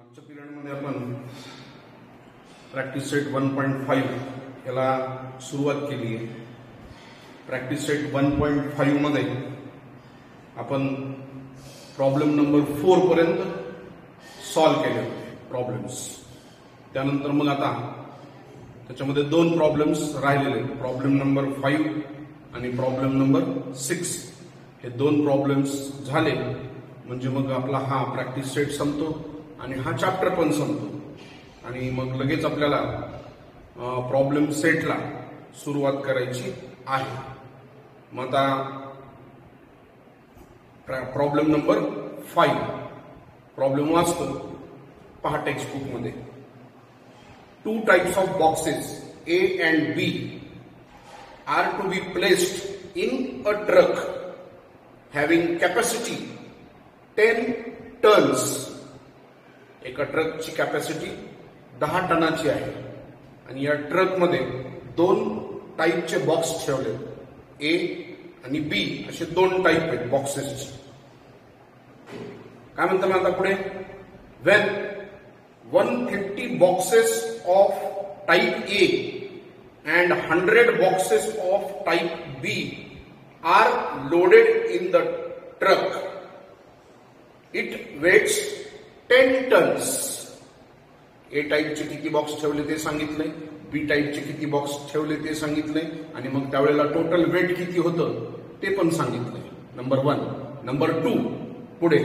मागच्या पिरियडमध्ये आपण प्रॅक्टिस सेट 1.5 याला सुरुवात केली आहे. प्रॅक्टिस सेट 1.5 मध्ये आपण प्रॉब्लेम नंबर 4 पर्यंत सॉल्व्ह केले होते प्रॉब्लेम्स. त्यानंतर मग आता त्याच्यामध्ये 2 प्रॉब्लेम्स राहिलेले, प्रॉब्लेम नंबर 5 आणि प्रॉब्लेम नंबर 6. हे 2 प्रॉब्लेम्स झाले म्हणजे मग आपला हा प्रॅक्टिस सेट संपतो आणि हा चॅप्टर पण संपतो आणि मग लगेच आपल्याला प्रॉब्लेम सेटला सुरुवात करायची आहे. मग आता प्रॉब्लेम नंबर 5 प्रॉब्लेम वाचतो, पहा टेक्स्टबुक मध्ये. 2 types of boxes A and B are to be placed in a truck having capacity 10 tons. एका ट्रकची कॅपॅसिटी 10 टनाची आहे आणि या ट्रक मध्ये 2 टाईपचे बॉक्स ठेवले, ए आणि बी असे 2 टाईप आहेत बॉक्सेसचे. काय म्हणतात आता पुढे, Wien 150 boxes of type A and 100 boxes of type B are loaded in the truck, it weighs 10 tons. ए टाईपचे किती बॉक्स ठेवले ते सांगितलंय, बी टाईपचे किती बॉक्स ठेवले ते सांगितलंय आणि मग त्यावेळेला टोटल वेट किती होतं ते पण सांगितलंय. नंबर 1. नंबर 2 पुढे,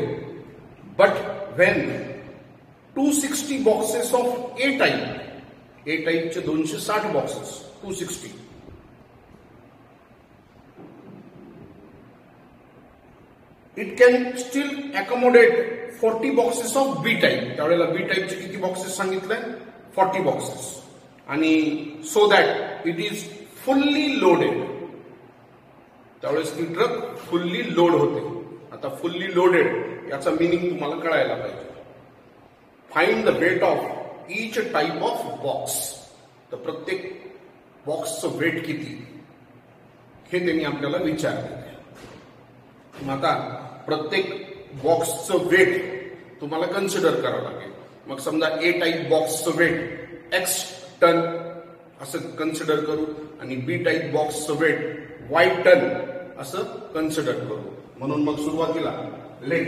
but when 260 boxes of A type, A टाईपचे 260 boxes, 260, it can still accommodate 40 boxes of B type. त्यावेळेला बी टाईपचे किती बॉक्सेस सांगितलंय, 40 boxes, आणि so that it is fully loaded. त्यावेळेस ती ट्रक फुल्ली लोड होते. आता फुल्ली लोडेड याचा मिनिंग तुम्हाला कळायला पाहिजे. Find the weight of each type of box. तर प्रत्येक बॉक्सचं वेट किती हे त्यांनी आपल्याला विचारले. आता प्रत्येक बॉक्सचं वेट तुम्हाला कन्सिडर करावं लागेल. मग समजा ए टाईप बॉक्सचं वेट x टन असं कन्सिडर करू आणि बी टाईप बॉक्सचं वेट y टन असं कन्सिडर करू. म्हणून मग सुरुवातीला let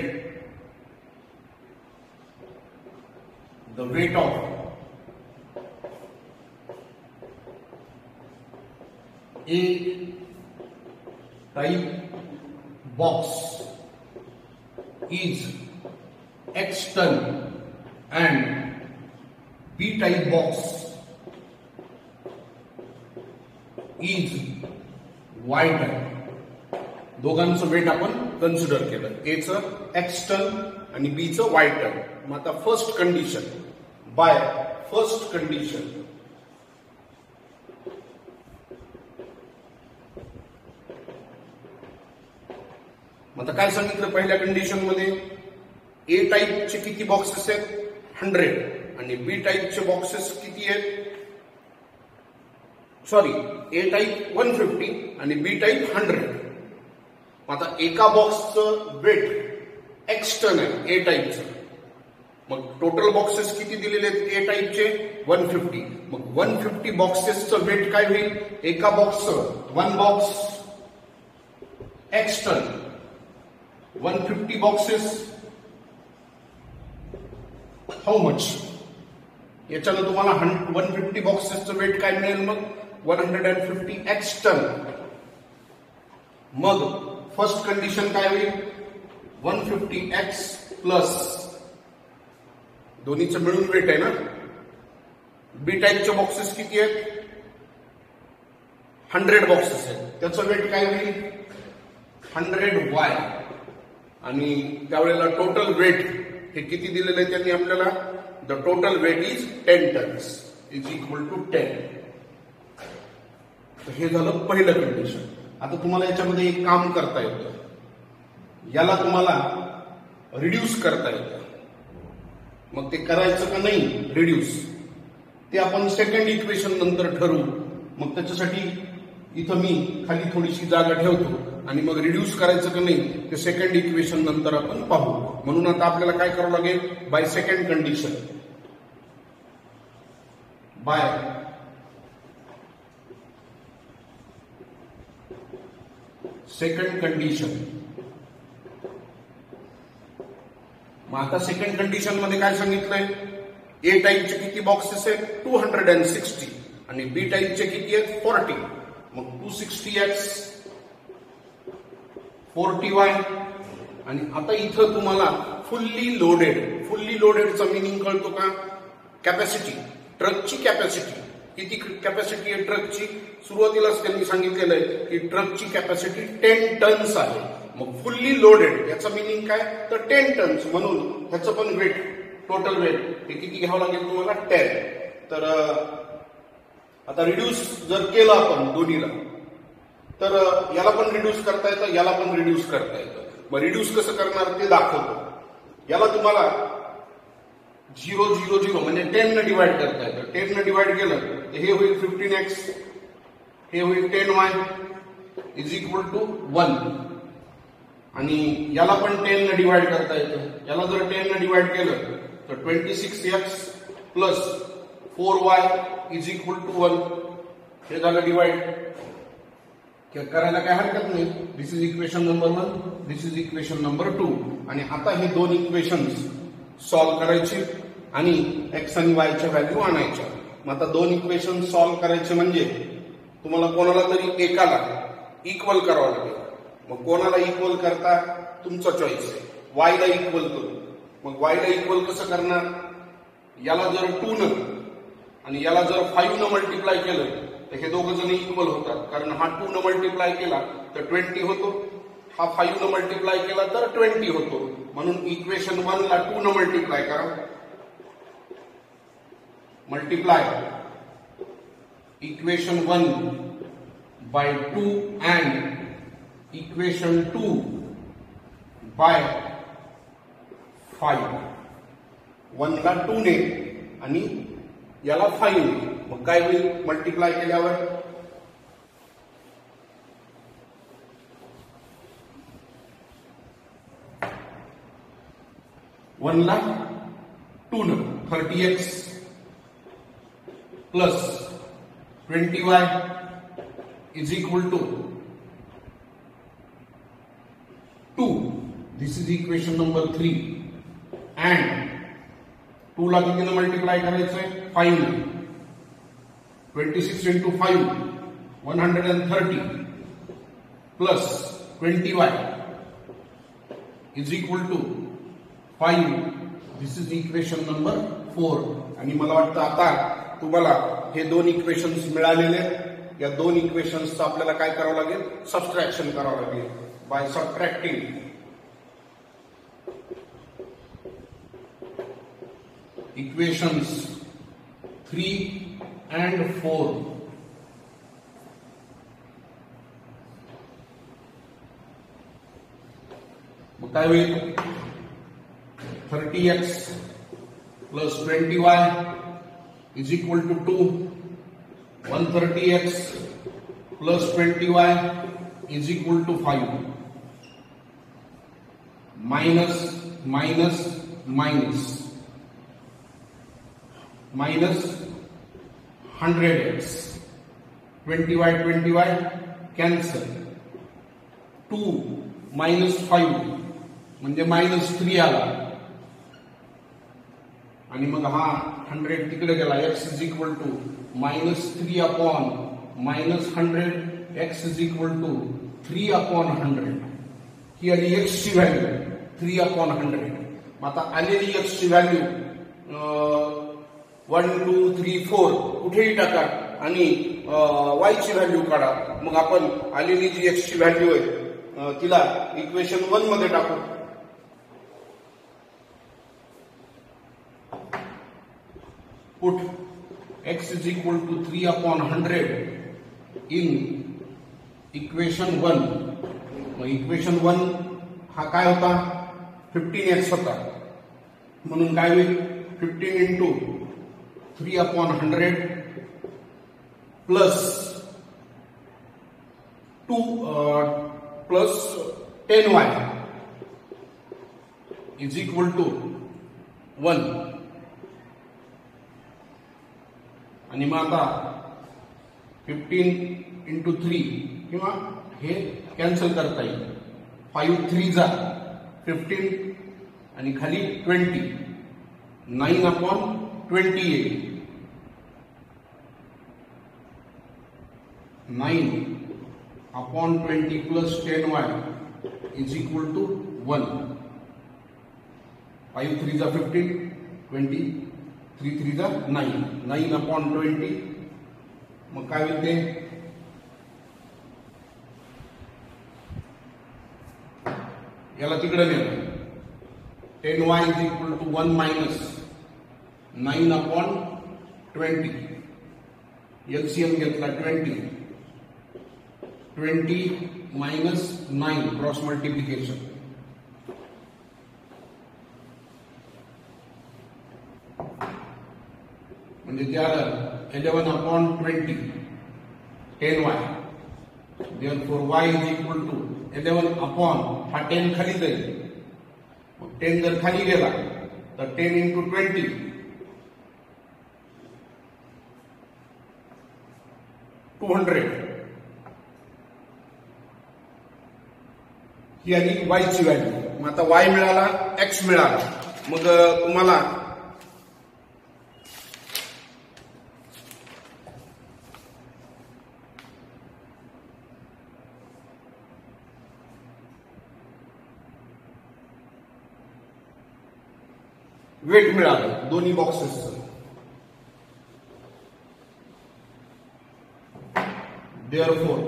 the weight of A type box is x ton and B type box is y ton. दोघांचं वेट आपण कन्सिडर केलं, ए चं x टन आणि बी चं y टन. मग आता first condition, by first condition आता काय सांगितलं पहिल्या कंडिशन मध्ये, ए टाईपचे किती बॉक्सेस आहेत, 100, आणि बी टाईपचे बॉक्सेस किती आहेत, सॉरी, ए टाईप 150 आणि बी टाईप 100. आता एका बॉक्सचं वेट x टन आहे ए टाईपचं. मग टोटल बॉक्सेस किती दिलेले आहेत ए टाईपचे, 150. मग 150 बॉक्सेसचं वेट काय होईल, एका बॉक्सचं 1 box x ton, 150 boxes how much. याच्यानं तुम्हाला 150 बॉक्सेसचं वेट काय मिळेल, मग 150 x टन. मग फर्स्ट कंडिशन काय होईल, 150x प्लस दोन्हीचं मिळून वेट आहे ना. बी टाईपचे बॉक्सेस किती आहेत, 100 बॉक्सेस आहेत, त्याचं वेट काय होईल 100y. आणि त्यावेळेला टोटल वेट हे किती दिलेलं आहे त्यांनी आपल्याला, the total weight is 10 tons is equal to 10. तर हे झालं पहिलं कंडिशन. आता तुम्हाला याच्यामध्ये एक काम करता येतं, याला तुम्हाला रिड्यूस करता येतं. मग ते करायचं का नाही रिड्यूस ते आपण सेकंड इक्वेशन नंतर ठरवू. मग त्याच्यासाठी इथं मी खाली थोडीशी जागा ठेवतो आणि मग रिड्यूस करायचं का नाही ते सेकंड इक्वेशन नंतर आपण पाहू. म्हणून आता आपल्याला काय करावं लागेल, by second condition, by second condition. मग आता सेकंड कंडिशन मध्ये काय सांगितलंय, ए टाईपचे किती बॉक्सेस आहेत 260 आणि बी टाईपचे किती आहेत 40. मग 260x 40y. आणि आता इथं तुम्हाला फुल्ली लोडेडचा मिनिंग कळतो का, कॅपॅसिटी, ट्रकची कॅपॅसिटी किती कॅपॅसिटी आहे ट्रकची, सुरुवातीलाच त्यांनी सांगितलेलं आहे की ट्रकची कॅपॅसिटी 10 टन्स आहे. मग फुल्ली लोडेड याचा मिनिंग काय, तर 10 टन्स, म्हणून ह्याचं पण वेट, टोटल वेट हे किती घ्यावं लागेल तुम्हाला 10. तर आता रिड्यूस जर केलं आपण दोन्हीला, तर याला पण रिड्यूस करता येतं, याला पण रिड्यूस करता येतं. मग रिड्यूस कसं करणार ते दाखवतो. याला तुम्हाला 0 म्हणजे 10 न डिवाइड करता येतं. 10 न डिवाइड केलं तर हे होईल 15x, हे होईल 10y इज इक्वल टू 1. आणि याला पण 10 न डिवाइड करता येतं. याला जर 10 न डिवाइड केलं तर 26x plus 4y is equal to 1. हे झालं डिवाइड, करायला काय हरकत नाही. This is equation number 1, this is equation number 2. आणि आता हे दोन इक्वेशन्स सॉल्व्ह करायची आणि x आणि y च्या व्हॅल्यू आणायच्या. मग आता दोन इक्वेशन सॉल्व्ह करायचे म्हणजे तुम्हाला कोणाला तरी एकाला इक्वल करावं लागेल. मग कोणाला इक्वल करता तुमचा चॉईस आहे. y ला इक्वल करू. मग y ला इक्वल कसं करणार, याला जर 2 न आणि याला जर 5 न मल्टिप्लाय केलं तर हे दोघं जण इक्वल होतात. कारण हा 2 न मल्टिप्लाय केला तर 20 होतो, हा 5 न मल्टिप्लाय केला तर 20 होतो. म्हणून इक्वेशन 1 ला 2 न मल्टिप्लाय करा, multiply equation 1 by 2 and equation 2 by 5. 1 ला 2 ने आणि याला 5 ने. मग काय होईल मल्टिप्लाय केल्यावर, वन ला 2 न 30x plus 20y is equal to 2. This is equation number 3. And 2 ला कितीने मल्टिप्लाय करायचंय 5 ने. 26 into 5 130 plus 20y is equal to 5. This is equation number 4. आणि मला वाटतं आता तुम्हाला हे दोन इक्वेशन्स मिळालेले. या दोन इक्वेशन्सचं आपल्याला काय करावं लागेल, सबट्रॅक्शन करावं लागेल. By subtracting equations 3 and 4. मग काय होईल 30x plus 20y is equal to 2. 130x plus 20y is equal to 5. Minus minus minus minus 100x 20y cancel. 2 minus 5 म्हणजे -3 आला. आणि मग हा 100 तिकडे गेला. x is equal to -3 upon -100. x is equal to 3 upon 100. ही आली x ची व्हॅल्यू 3 अपॉन 100. मग आता आलेली x ची व्हॅल्यू 1 2 3 4 कुठेही टाका आणि y ची व्हॅल्यू काढा. मग आपण आलेली जी x ची व्हॅल्यू आहे तिला इक्वेशन 1 मध्ये टाकू. Put x is equal to 3 upon 100 in equation 1. मग इक्वेशन 1 हा काय होता 15x होता. म्हणून काय होईल 15 into 3 upon 100 plus 2 plus 10y is equal to 1 आणि मग आता 15 into 3 किंवा हे कॅन्सल करता येईल. 5 3 जा 15 आणि खाली 20 9/28 9/20 plus 10y is equal to 1. 5 3 जा 15 20 3 3 जा 9 9/20 मग काय होते याला तिकडे नेलं 10y is equal to 1 minus 9/20 LCM घेतला 20 minus 9 क्रॉस मल्टिप्लिकेशन म्हणजे ते आलं 11/20 10y. Therefore y is equal to 11 upon हा 10 खाली जाईल. 10 जर खाली गेला तर 10 into 20 200 ही आली y ची व्हॅल्यू. मग आता y मिळाला x मिळाला. मग तुम्हाला वेट मिळालं दोन्ही बॉक्सेसचं. Therefore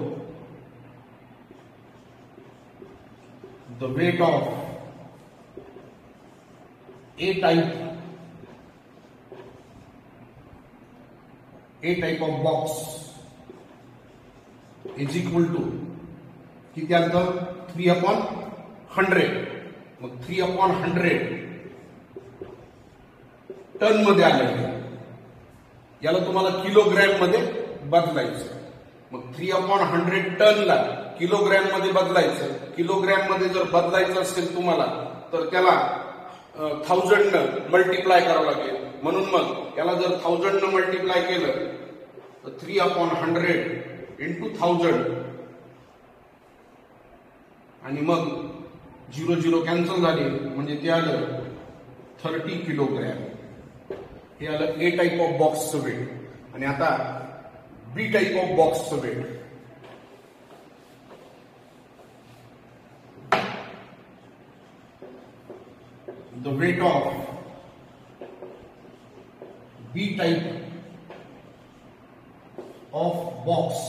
the weight of A type of box is equal to किती आलं 3/100. मग 3/100 टन मध्ये आलेलं याला तुम्हाला किलोग्रॅम मध्ये बदलायचं. मग 3/100 टनला किलोग्रॅम मध्ये बदलायचं. किलोग्रॅम मध्ये जर बदलायचं असेल तुम्हाला तर त्याला 1000 न मल्टिप्लाय करावं लागेल. म्हणून मग याला जर 1000 न मल्टिप्लाय केलं तर 3/100 into 1000 आणि मग 0 0 कॅन्सल झाले म्हणजे ते आलं 30 किलोग्रॅम. हे आलं ए टाईप ऑफ बॉक्सचं वेट. आणि आता बी टाईप ऑफ बॉक्सचं weight. The weight of B type of box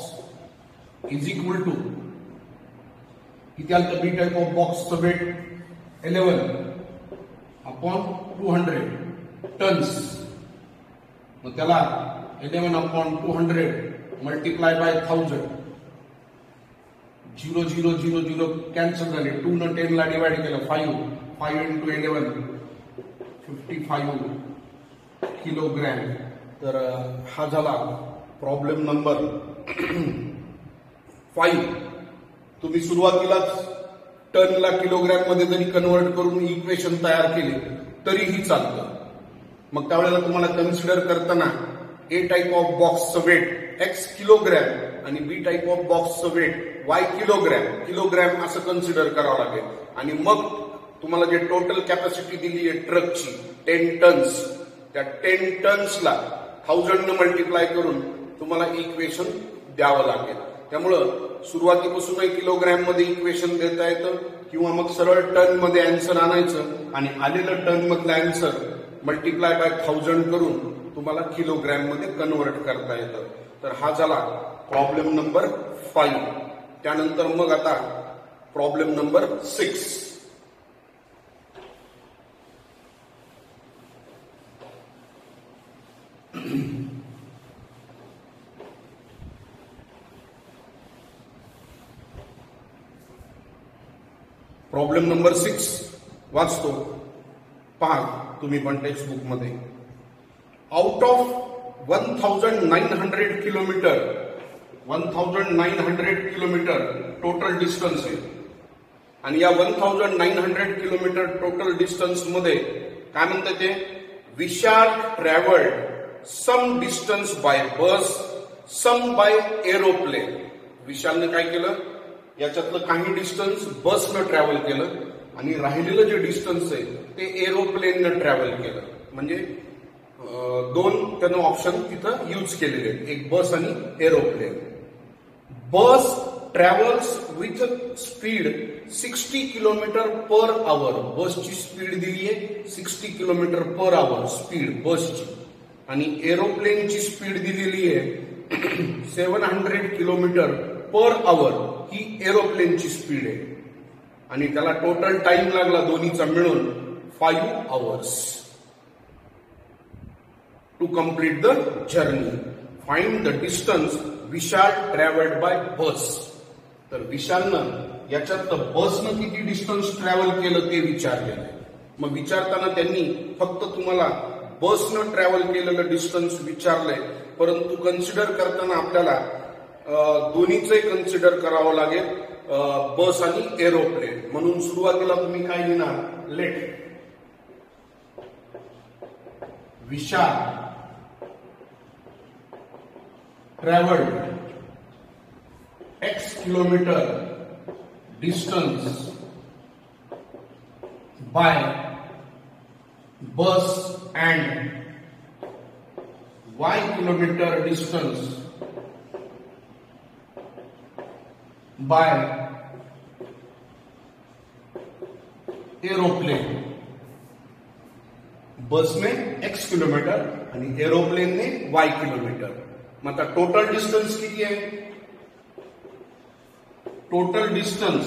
is equal to किती आलं बी टाईप ऑफ बॉक्सचं वेट 11/200 टन्स. मग त्याला 11/200 मल्टिप्लाय बाय 1000 0 0 0 0 कॅन्सल झाले. 2 न 10 ला डिवाइड केलं 5 into 11 55 किलोग्रॅम. तर हा झाला प्रॉब्लेम नंबर 5. तुम्ही सुरुवातीलाच टनला किलोग्रॅम मध्ये जरी कन्वर्ट करून इक्वेशन तयार केले तरीही चालतं. मग त्यावेळेला तुम्हाला कन्सिडर करताना ए टाईप ऑफ बॉक्सचं वेट x किलोग्रॅम आणि बी टाईप ऑफ बॉक्सचं वेट y किलोग्रॅम असं कन्सिडर करावं लागेल. आणि मग तुम्हाला जे टोटल कॅपॅसिटी दिली आहे ट्रकची 10 टन्स त्या 10 टन्सला 1000 न मल्टिप्लाय करून तुम्हाला इक्वेशन द्यावं लागेल. त्यामुळं सुरुवातीपासून किलोग्रॅम मध्ये इक्वेशन देता येतं किंवा मग सरळ टन मध्ये अँसर आणायचं आणि आलेलं टन मधलं अँसर मल्टिप्लाय बाय 1000 करून तुम्हाला किलोग्रॅम मध्ये कन्वर्ट करता येतं. तर हा झाला प्रॉब्लेम नंबर 5. त्यानंतर मग आता प्रॉब्लेम नंबर 6. प्रॉब्लेम नंबर 6 वाचतो पहा तुम्ही पण टेक्स्टबुक मध्ये. Out of 1900 kilometre total distance आहे. आणि या 1900 किलोमीटर टोटल डिस्टन्स मध्ये काय म्हणतात ते, विशाल travelled some distance by bus, some bye aeroplane. विशालने काय केलं, याच्यातलं काही डिस्टन्स बसनं ट्रॅव्हल केलं आणि राहिलेलं जे डिस्टन्स आहे ते एरोप्लेननं ट्रॅव्हल केलं. म्हणजे दोन त्यानं ऑप्शन तिथं यूज केलेले आहेत, एक बस आणि aeroplane. Bus travels with speed 60 kilometre per hour. बसची स्पीड दिली आहे 60 किलोमीटर पर आवर स्पीड बसची, आणि एरोप्लेनची स्पीड दिलेली आहे 700 किलोमीटर पर आवर. ही एरोप्लेनची स्पीड आहे आणि त्याला टोटल टाइम लागला दोन्हीचा मिळून 5 hours to complete the journey. Find the distance Vishal travelled by bus. तर विशालनं याच्यात बसनं किती डिस्टन्स ट्रॅव्हल केलं ते विचारलेलं आहे. मग विचारताना त्यांनी फक्त तुम्हाला बसनं ट्रॅव्हल केलेलं डिस्टन्स विचारलंय, परंतु कन्सिडर करताना आपल्याला दोन्हीचे कन्सिडर करावं लागेल, बस आणि एरोप्लेन. म्हणून सुरुवातीला तुम्ही काय लिहिणार, let Vishal travelled x kilometre distance by bus and y kilometre distance by aeroplane. बसने x किलोमीटर आणि एरोप्लेनने y किलोमीटर. मग आता टोटल डिस्टन्स किती आहे, total distance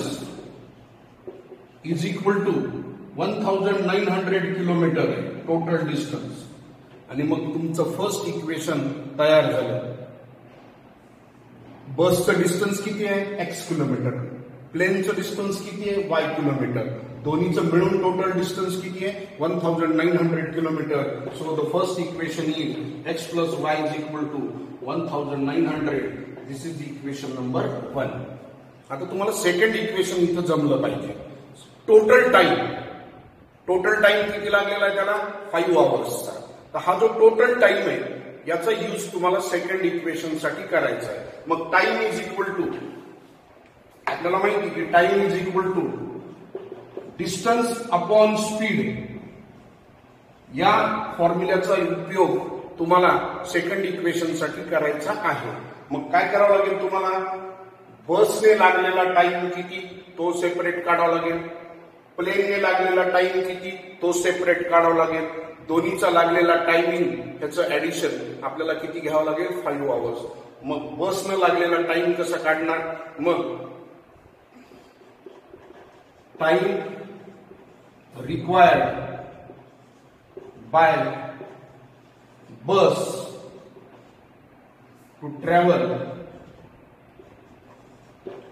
is equal to 1900 kilometre आहे टोटल डिस्टन्स. आणि मग तुमचं फर्स्ट इक्वेशन तयार झालं. बसचं डिस्टन्स किती आहे x किलोमीटर, प्लेनचं डिस्टन्स किती आहे y किलोमीटर, दोन्हीचं मिळून टोटल डिस्टन्स किती आहे 1900 kilometre. So the first equation is x plus y is equal to 1900. This is equation number 1. आता तुम्हाला सेकंड इक्वेशन इथं जमलं पाहिजे. टोटल टाइम किती लागलेला आहे त्याला 5 hours. तर हा जो टोटल टाइम आहे याचा यूज तुम्हाला सेकंड इक्वेशन साठी करायचा आहे. मग टाइम इज इक्वल टू, आपल्याला माहिती की time is equal to distance upon speed. या फॉर्म्युल्याचा उपयोग तुम्हाला सेकंड इक्वेशन साठी करायचा आहे. मग काय करावं लागेल तुम्हाला, बसने लागलेला टाइम किती तो सेपरेट काढावा लागेल, प्लेनने लागलेला टाइम किती तो सेपरेट काढावा लागेल, दोन्हीचा लागलेला टायमिंग त्याचं ऍडिशन आपल्याला किती घ्यावं लागेल 5 hours. मग बसनं लागलेला टाइम कसा काढणार, मग time required by bus to travel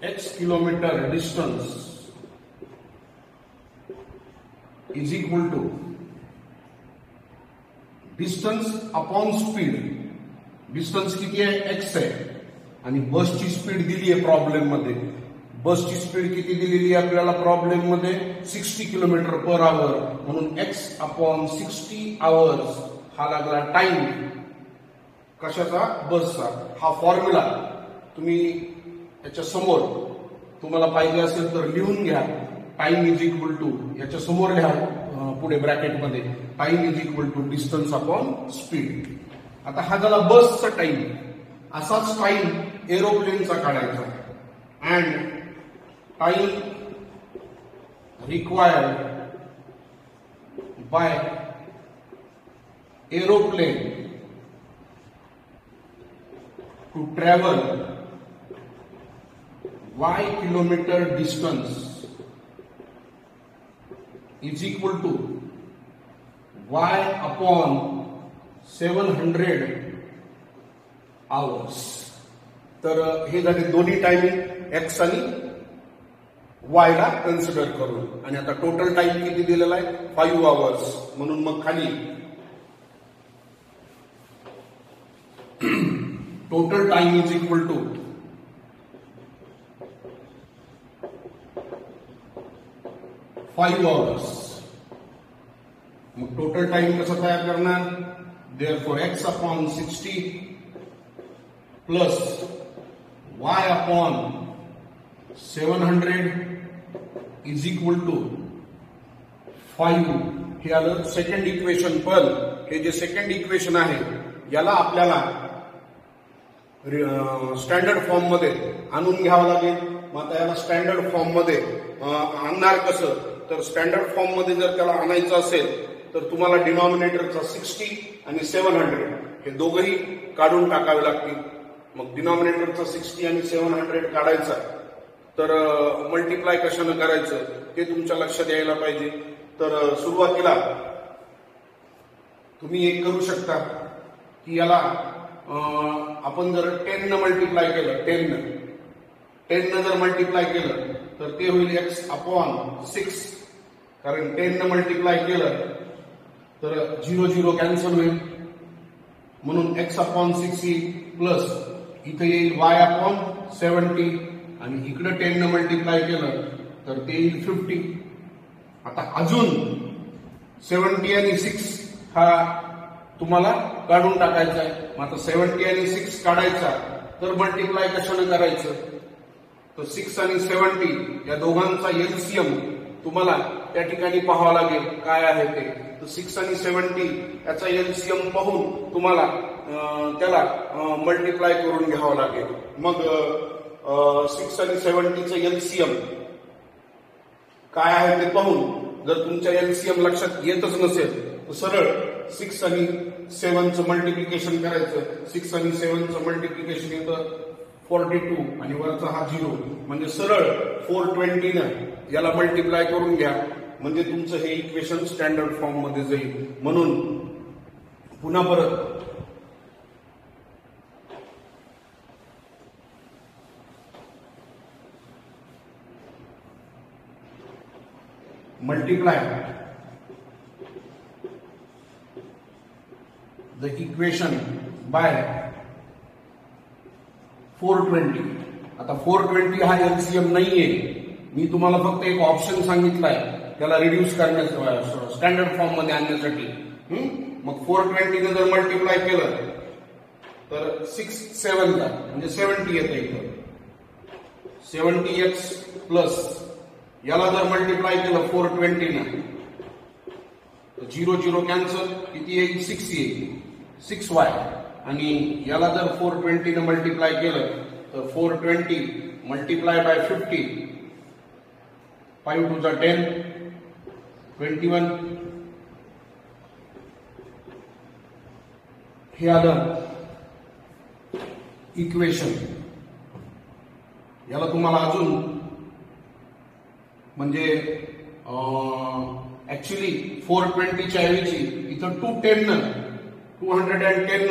x kilometre distance is equal to distance upon speed. Distance किती आहे x आहे आणि बसची स्पीड दिली आहे प्रॉब्लेम मध्ये. बसची स्पीड किती दिलेली आहे आपल्याला प्रॉब्लेम मध्ये 60 किलोमीटर पर आवर. म्हणून x अपॉन 60 hours हा लागला टाइम कशाचा, बसचा. हा फॉर्म्युला तुम्ही याच्या समोर तुम्हाला पाहिजे असेल तर लिहून घ्या. टाइम इज इक्वल टू याच्या समोर लिहा पुढे ब्रॅकेटमध्ये, time is equal to distance upon speed. आता हा झाला बसचा टाइम. असाच टाइम एरोप्लेनचा काढायचा. And time required by aeroplane to travel y kilometre distance is equal to y upon 700 hours. तर हे झाले दोन्ही टायमिंग x आणि y ला कन्सिडर करून. आणि आता टोटल टाइम किती दिलेला आहे 5 hours. म्हणून मग खाली total time is equal to 5 hours. मग टोटल टाइम कसं तयार करणार? Therefore x upon 60 plus y upon 700 is equal to 5. हे आलं सेकंड इक्वेशन. पण हे जे सेकंड इक्वेशन आहे याला आपल्याला स्टँडर्ड फॉर्म मध्ये आणून घ्यावं लागेल. मग आता याला स्टँडर्ड फॉर्म मध्ये आणणार कसं? तर स्टँडर्ड फॉर्म मध्ये जर त्याला आणायचं असेल तर तुम्हाला डिनॉमिनेटरचा 60 आणि 700 हे दोघंही काढून टाकावे लागतील. मग डिनॉमिनेटरचा 60 आणि 700 काढायचा तर मल्टिप्लाय कशानं करायचं ते तुमच्या लक्षात यायला पाहिजे. तर सुरुवातीला तुम्ही एक करू शकता की याला आपण जर 10 न मल्टिप्लाय केलं, 10 न जर मल्टिप्लाय केलं तर ते होईल x अपॉन 6. कारण 10 न मल्टिप्लाय केलं तर 0 0 कॅन्सल होईल. म्हणून x अपॉन 6 येईल प्लस इथे येईल y अपॉन 70 आणि इकडे 10 न मल्टिप्लाय केलं तर ते येईल 50. आता अजून 70 आणि 6 हा तुम्हाला काढून टाकायचा आहे. मग आता 70 आणि 6 काढायचा तर मल्टिप्लाय कशाने करायचं? तर 6 आणि 70 या दोघांचा एलसीएम तुम्हाला त्या ठिकाणी पाहावं लागेल काय आहे ते. तर 6 आणि 70 याचा एलसीएम पाहून तुम्हाला त्याला मल्टिप्लाय करून घ्यावं लागेल. मग 6 आणि 70चं एलसीएम काय आहे ते पाहून जर तुमच्या एलसीएम लक्षात येतच नसेल तर सरळ 6 आणि 7चं मल्टिप्लिकेशन करायचं. 6 आणि 7चं मल्टिप्लिकेशन येतं 42 आणि वरचा हा 0 म्हणजे सरळ 420 न याला मल्टिप्लाय करून घ्या म्हणजे तुमचं हे इक्वेशन स्टँडर्ड फॉर्म मध्ये जाईल. म्हणून पुन्हा परत multiply the equation by 420. आता 420 हा एलसीएम नाहीये. मी तुम्हाला फक्त एक ऑप्शन सांगितलाय त्याला रिड्यूस करण्यासाठी स्टँडर्ड फॉर्म मध्ये आणण्यासाठी. मग 420 ने जर मल्टिप्लाय केलं तर 6 7 ला म्हणजे 70 येतं. इथं 70x प्लस याला जर मल्टिप्लाय केलं 420 ना 0 0 कॅन्सल किती येईल? 6 येईल. 6y आणि याला जर 420 ने मल्टिप्लाय केलं तर 420 मल्टिप्लाय बाय 50 5 टू द 10 21 हे आलं इक्वेशन. याला तुम्हाला अजून म्हणजे ऍक्च्युली 420च्या ऐवजी इथं 210 न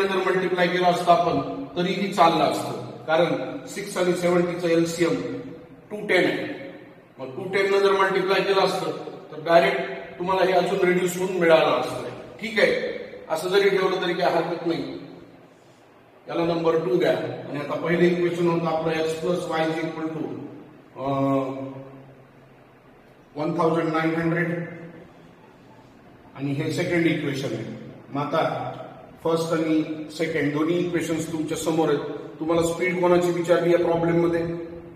जर मल्टिप्लाय केलं असतं आपण तरीही चाललं असतं. कारण 6 आणि 70चं एलसीएम 210 आहे. मग 210 न जर मल्टिप्लाय केलं असतं तर डायरेक्ट तुम्हाला हे अजून रिड्यूस होऊन मिळालं असतं. ठीक आहे, असं जरी ठेवलं तरी काय हरकत नाही. याला नंबर 2 द्या. आणि आता पहिले इक्वेशन होतं आपलं x plus y is equal to 1900 आणि हे सेकंड इक्वेशन आहे. मग आता फर्स्ट आणि सेकंड दोन्ही इक्वेशन्स तुमच्या समोर आहेत. तुम्हाला स्पीड कोणाची विचारली या प्रॉब्लेम मध्ये?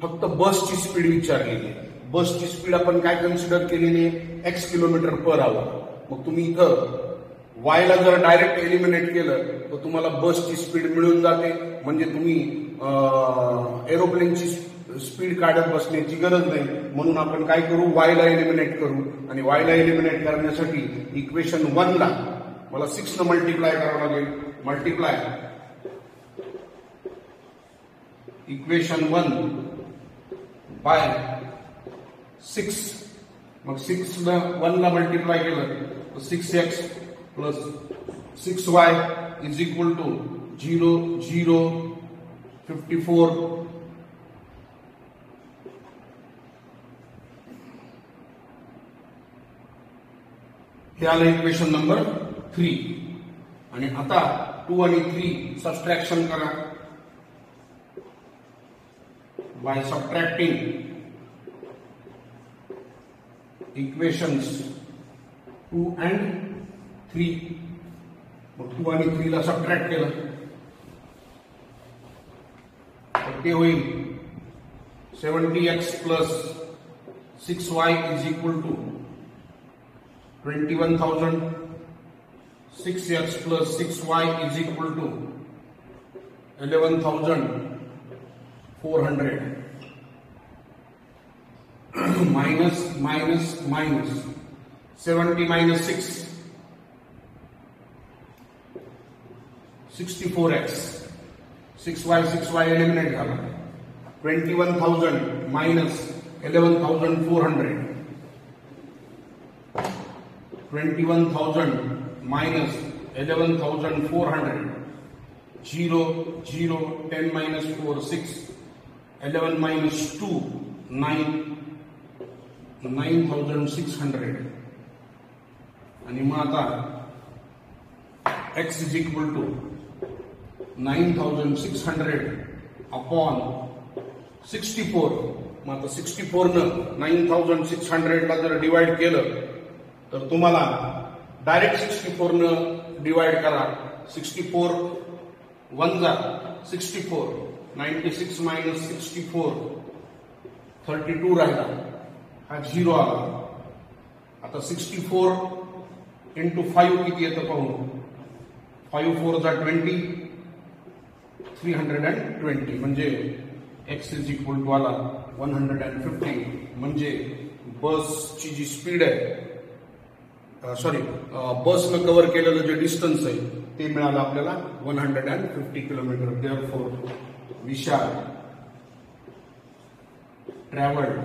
फक्त बसची स्पीड विचारलेली आहे. बसची स्पीड आपण काय कन्सिडर केलेली आहे? x kilometre per hour. मग तुम्ही इथं y ला जर डायरेक्ट एलिमिनेट केलं तर तुम्हाला बसची स्पीड मिळून जाते. म्हणजे तुम्ही एरोप्लेनची स्पीड काढत बसण्याची गरज नाही. म्हणून आपण काय करू? y ला एलिमिनेट करू. आणि y ला एलिमिनेट करण्यासाठी इक्वेशन 1 ला मला 6 न मल्टिप्लाय करावं लागेल. Multiply equation 1 by 6. मग 6 न 1 ला मल्टिप्लाय केलं तर 6x plus 6y is equal to 0 0 54 हे आलं इक्वेशन नंबर 3. आणि आता 2 आणि 3 सबट्रॅक्शन करा. By subtracting equations 2 and 3. मग 2 आणि 3 ला सबट्रॅक्ट केलं तर ते होईल 70x plus 6y is equal to 21,000. 6x plus 6y is equal to 11,400. minus 70 minus 6, 64x. 6y eliminate झाला. 21,000 minus 11,400. 21,000 minus 11,400. 0, 10 minus 4, 6. 11 minus 2, 9. 9,600. आणि मग आता x is equal to 9,600 upon 64. मग आता 64 न 9,600 ला जर डिवाइड केलं तर तुम्हाला डायरेक्ट 64 न डिवाइड करा. 64 1 जा 64. 96 minus 64 32 राहिला. हा 0 आला. आता 64 into 5 किती येतं पाहू. 5 4 जा 20. 320 म्हणजे x is equal to आला 150. म्हणजे बसची जी स्पीड आहे बसनं कव्हर केलेलं जे डिस्टन्स आहे ते मिळालं आपल्याला 150 kilometre. Therefore Vishal travelled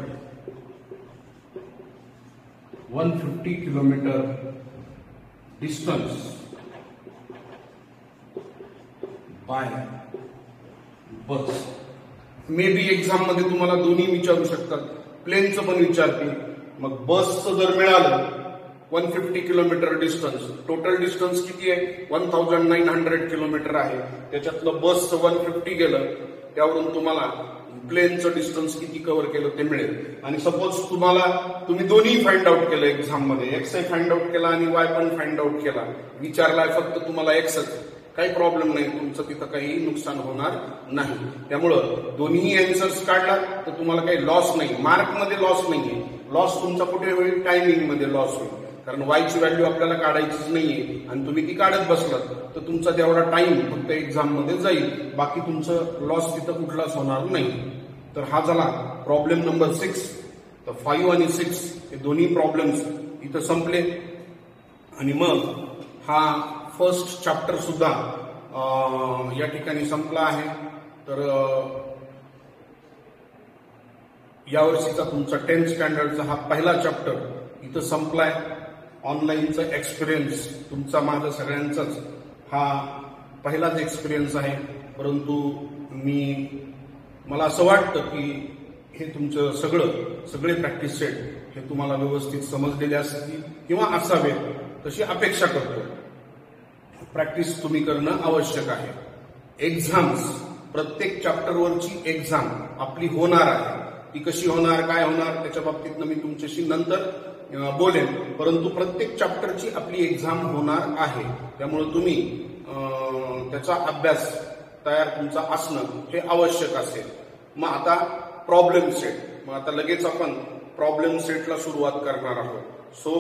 150 kilometre distance by bus. Maybe exam मध्ये तुम्हाला दोन्ही विचारू शकतात. प्लेनचं पण विचारतील. मग बसचं जर मिळालं 150 किलोमीटर डिस्टन्स, टोटल डिस्टन्स किती आहे 1900 किलोमीटर आहे. त्याच्यातलं बसचं 150 गेलं त्यावरून तुम्हाला प्लेनचं डिस्टन्स किती कव्हर केलं ते मिळेल. आणि सपोज तुम्ही दोन्ही फाइंड आउट केलं एक्झाम मध्ये, एक्स फाइंड आउट केला आणि वाय पण फाइंड आउट केला, विचारलाय फक्त तुम्हाला एक्सच, काही प्रॉब्लेम नाही. तुमचं तिथं काही नुकसान होणार नाही. त्यामुळं दोन्ही अँसर्स काढला तर तुम्हाला काही लॉस नाही. मार्कमध्ये लॉस नाहीये. लॉस तुमचा कुठे होईल टायमिंग मध्ये लॉस होईल. कारण वायची व्हॅल्यू आपल्याला काढायचीच नाहीये आणि तुम्ही ती काढत बसलात तर तुमचा तेवढा टाइम फक्त एक्झाम मध्ये जाईल. बाकी तुमचं लॉस तिथं कुठलाच होणार नाही. तर हा झाला प्रॉब्लेम नंबर 6. तर 5 आणि 6 हे दोन्ही प्रॉब्लेम्स इथं संपले. आणि मग हा फर्स्ट चॅप्टर सुद्धा या ठिकाणी संपला आहे. तर यावर्षीचा तुमचा 10th स्टँडर्डचा हा पहिला चॅप्टर इथं संपलाय. ऑनलाईनचा एक्सपिरियन्स तुमचा माझा सगळ्यांचाच हा पहिलाच एक्सपिरियन्स आहे. परंतु मला असं वाटतं की हे तुमचं सगळे प्रॅक्टिस सेट हे तुम्हाला व्यवस्थित समजलेले असतील किंवा असावे तशी अपेक्षा करतो. प्रॅक्टिस तुम्ही करणं आवश्यक आहे. एक्झाम्स प्रत्येक चॅप्टरवरची एक्झाम आपली होणार आहे. ती कशी होणार काय होणार त्याच्या बाबतीत मी तुमच्याशी नंतर बोलेन. परंतु प्रत्येक चॅप्टरची आपली एक्झाम होणार आहे. त्यामुळे तुम्ही त्याचा अभ्यास तयार तुमचा असणं हे आवश्यक असेल. मग आता प्रॉब्लेम सेट. मग आता लगेच आपण प्रॉब्लेम सेटला सुरुवात करणार आहोत. So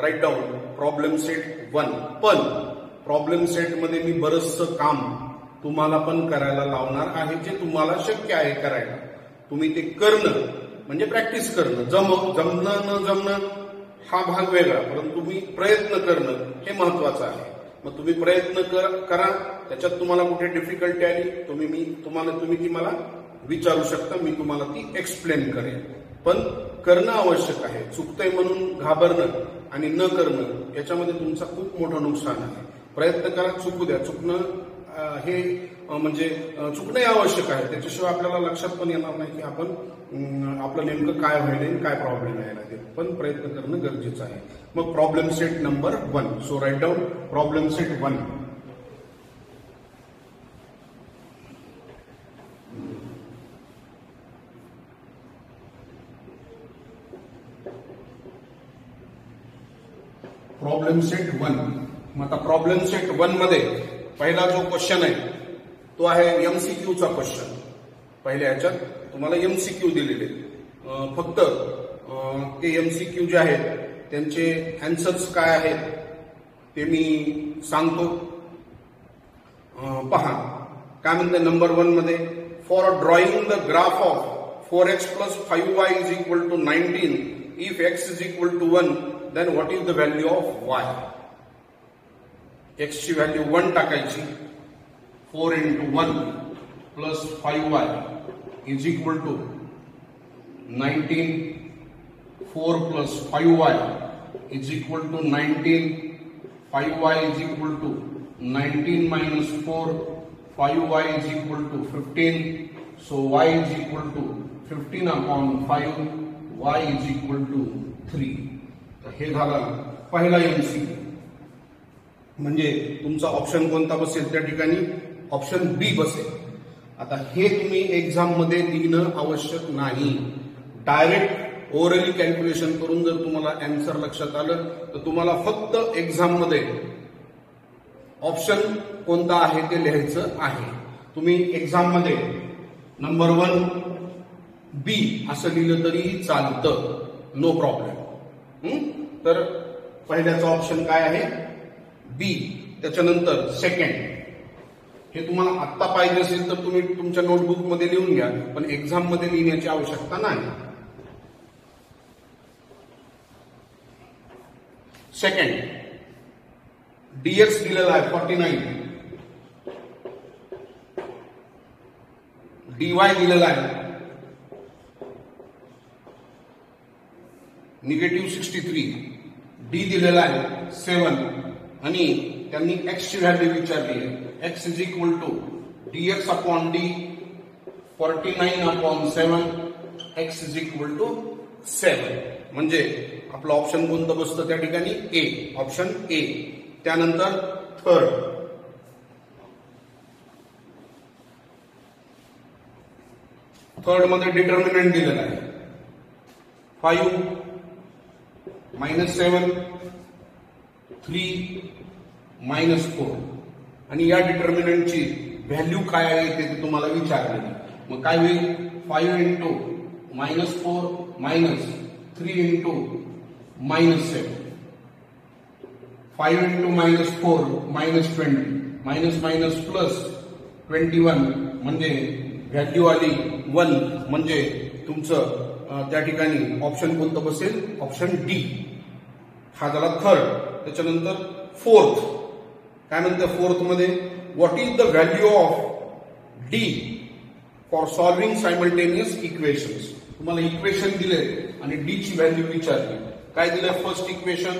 write down problem set 1. पण प्रॉब्लेम सेटमध्ये मी बरंचसं काम तुम्हाला पण करायला लावणार आहे जे तुम्हाला शक्य आहे करायला. तुम्ही ते करणं म्हणजे प्रॅक्टिस करणं. जमणं न जमणं हा भाग वेगळा, परंतु तुम्ही प्रयत्न करणं हे महत्वाचं आहे. मग तुम्ही प्रयत्न करा. त्याच्यात तुम्हाला कुठे डिफिकल्टी आली तुम्ही ती मला विचारू शकता. मी तुम्हाला ती एक्सप्लेन करेन. पण करणं आवश्यक आहे. चुकतंय म्हणून घाबरणं आणि न करणं याच्यामध्ये तुमचं खूप मोठं नुकसान आहे. प्रयत्न करा. चुकू द्या. चुकणं हे म्हणजे चुकणं आवश्यक आहे. त्याच्याशिवाय आपल्याला लक्षात पण येणार नाही की आपण आपलं नेमकं काय व्हायला काय प्रॉब्लेम यायला ते. पण प्रयत्न करणं गरजेचं आहे. मग problem set number 1. So write down problem set 1. Problem set 1. मग आता प्रॉब्लेम सेट 1 मध्ये पहिला जो क्वेश्चन आहे तो आहे एमसीक्यूचा क्वेश्चन. पहिल्या ह्याच्यात तुम्हाला एमसीक्यू दिलेले फक्त ते एमसीक्यू जे आहेत त्यांचे आन्सर्स काय आहेत ते मी सांगतो. पहा काय म्हणते नंबर 1 मध्ये, for drawing the graph of 4x plus 5y is equal to 19 if x is equal to 1 then what is the value of y. x ची व्हॅल्यू 1 टाकायची. 4 into 1 plus 5y is equal to 19. 4 plus 5y is equal to 19. 5y is equal to 19 minus 4. 5y is equal to 15. So y is equal to 15 upon 5. Y is equal to 3. तर हे झाला पहिला MCQ. म्हणजे तुमचा option कोणता बसेल त्या ठिकाणी, ऑप्शन बी बसेल. आता हे तुम्ही एक्झाम मध्ये लिहिणं आवश्यक नाही. डायरेक्ट ओरली कॅल्क्युलेशन करून जर तुम्हाला आन्सर लक्षात आलं तर तुम्हाला फक्त एक्झाम मध्ये ऑप्शन कोणता आहे ते लिहायचं आहे. तुम्ही एक्झाम मध्ये नंबर 1 बी असं लिहिलं तरी चालतं, नो प्रॉब्लेम. तर पहिल्याचा ऑप्शन काय आहे, बी. त्याच्यानंतर सेकंड, हे तुम्हाला आत्ता पाहिजे असेल तर तुम्ही तुमच्या नोटबुक मध्ये लिहून घ्या, पण एक्झाम मध्ये लिहिण्याची आवश्यकता नाही. सेकंड, डीएक्स दिलेला आहे 49, डीवाय दिलेला आहे -63, डी दिलेला आहे 7 आणि त्यांनी एक्स ची व्हॅल्यू विचारली आहे. X is equal to dx upon d 49 upon 7. X is equal to 7. म्हणजे आपलं ऑप्शन कोणतं बसतं त्या ठिकाणी, ए, ऑप्शन ए. त्यानंतर थर्ड मध्ये डिटर्मिनंट दिलेला आहे 5 -7 3 -4 आणि या डिटर्मिनंटची व्हॅल्यू काय आहे ते तुम्हाला विचारले. मग काय होईल, 5 into -4 -3 into -7. 5 into -4 -20 प्लस 21 म्हणजे व्हॅल्यू आली 1. म्हणजे तुमचं त्या ठिकाणी ऑप्शन कोणतं बसेल, ऑप्शन डी. हा झाला थर्ड. त्याच्यानंतर फोर्थ, काय म्हणते फोर्थ मध्ये, what is the value of D for solving simultaneous equations. तुम्हाला इक्वेशन दिले आणि डी ची व्हॅल्यू विचारली. काय दिलं, फर्स्ट इक्वेशन